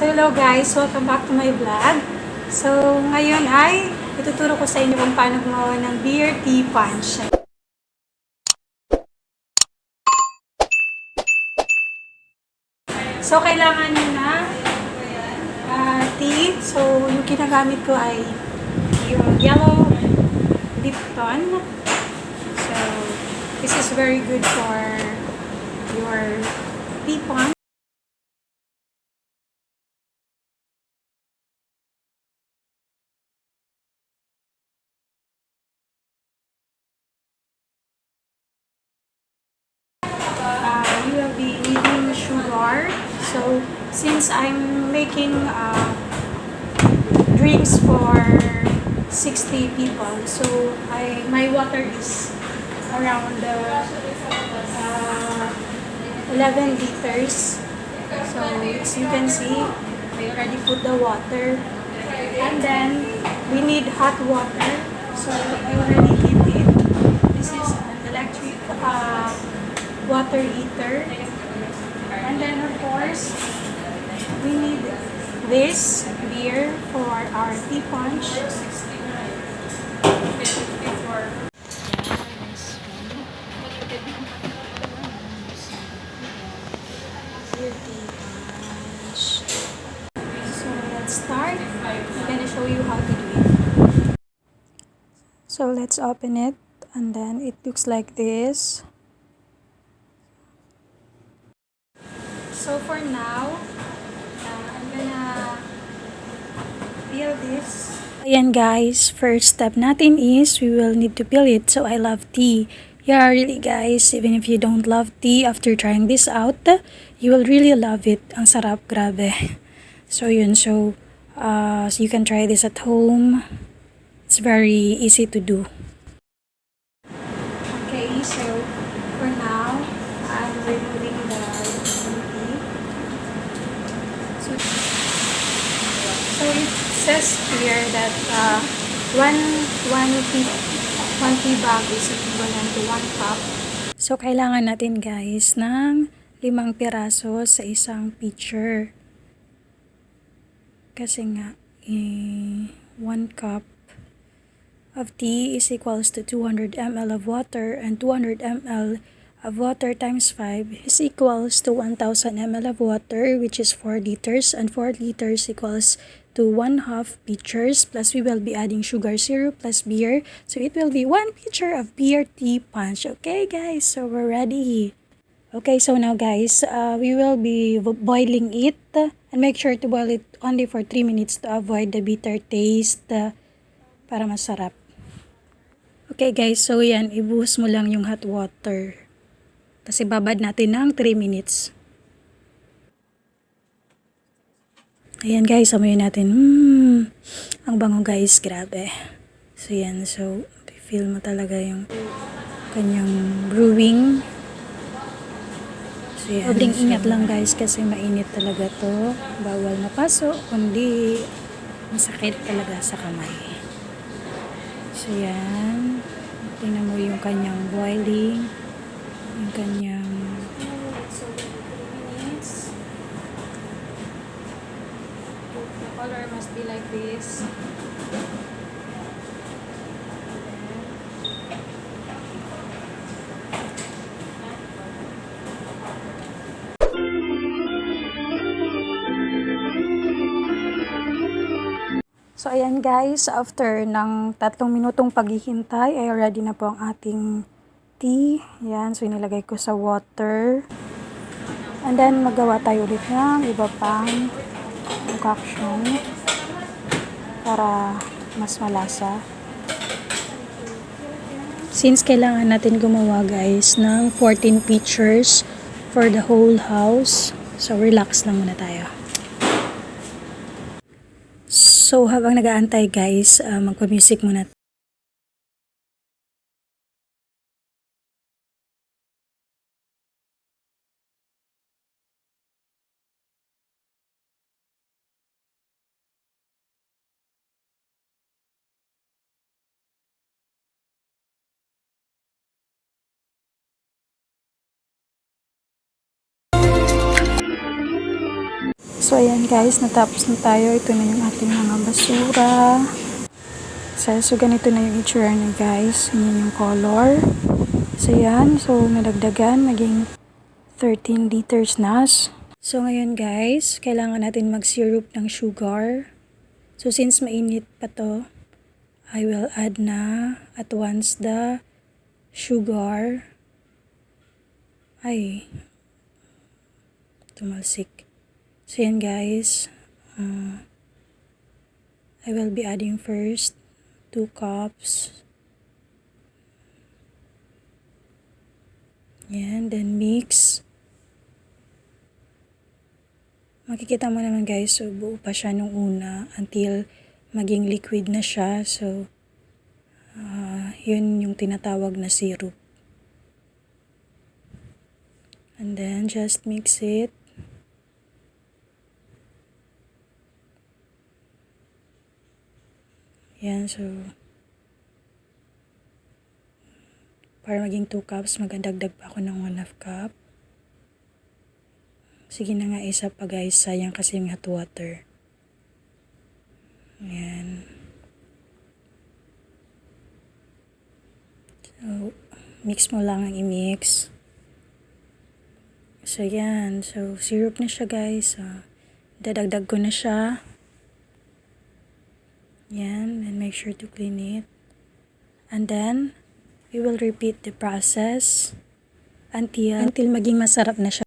So hello guys, welcome back to my vlog. So ngayon ay ituturo ko sa inyo kung paano gumawa ng beer tea punch. So kailangan nyo na tea. So yung ginagamit ko ay yung yellow lipton. So this is very good for your tea punch. You will be needing sugar. So since I'm making drinks for 60 people, so my water is around 11 liters. So as you can see, I already put the water, and then we need hot water. So I already heat it. This is an electric water heater, and then of course we need this beer for our tea punch. So let's start. I'm gonna show you how to do it. So let's open it, and then it looks like this. So for now, I'm gonna peel this. Ayan guys, first step natin is we will need to peel it. So I love tea. Yeah, really guys, even if you don't love tea, after trying this out, you will really love it. Ang sarap, grabe. So yun, so you can try this at home. It's very easy to do. Okay, so for now, I'm removing the tea. So it says here that one tea bag is equivalent to 1 cup. So kailangan natin guys ng 5 piraso sa isang pitcher. Kasi nga 1 cup of tea is equals to 200 ml of water, and 200 ml of water times 5 is equals to 1000 ml of water, which is 4 liters, and 4 liters equals to 1/2 pitchers, plus we will be adding sugar syrup plus beer, so it will be 1 pitcher of beer tea punch. Okay guys, so we're ready. Okay, so now guys, we will be boiling it, and make sure to boil it only for 3 minutes to avoid the bitter taste, para masarap. Okay guys, so yan, ibuhos mo lang yung hot water. Kasi babad natin ng 3 minutes. Ayan guys, amoyin natin. Ang bango guys, grabe. So yan, so feel mo talaga yung kanyang brewing. So yan. Obling ingat lang guys kasi mainit talaga to. Bawal mapaso, kundi masakit talaga sa kamay. So yan. Tingnan mo yung kanyang boiling. Yung kanyang color must be like this. So ayan guys, after ng 3 minutong paghihintay ay ready na po ang ating tea. Yan, so inilagay ko sa water. And then magawa tayo ulit ng iba pang concoction para mas malasa. Since kailangan natin gumawa guys ng 14 pitchers for the whole house, so relax lang muna tayo. So habang nag-aantay guys, magpa-music muna. So So, ayan guys, natapos na tayo. Ito na yung ating mga basura. So ganito na yung itsura niya guys. Yun yung color. So, yan. So, nadagdagan. Naging 13 liters na. So, ngayon guys, kailangan natin mag-syrup ng sugar. So, since mainit pa to, I will add na at once the sugar. Ay, tumalsik. So, yan guys. I will be adding first 2 cups. Yan, then mix. Makikita mo naman guys, so buo pa siya nung una until maging liquid na siya. So, yun yung tinatawag na syrup. And then, just mix it. Yan, so, para maging 2 cups, magdagdag pa ako ng 1/2 cup. Sige na nga, isa pa guys, sayang kasi yung hot water. Yan. So, mix mo lang ang i-mix. So, yan. So, syrup na siya guys. So, dadagdag ko na siya. Yan. And make sure to clean it. And then, we will repeat the process until maging masarap na siya.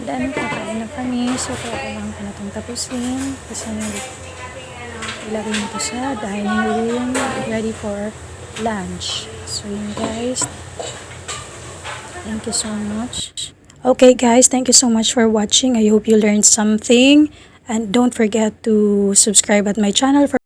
then kakain na kami. So kailangan ko na itong tapusin kasi ilagay nito sa dining room ready for lunch. So yun guys, thank you so much. Okay guys, thank you so much for watching. I hope you learned something, and don't forget to subscribe at my channel for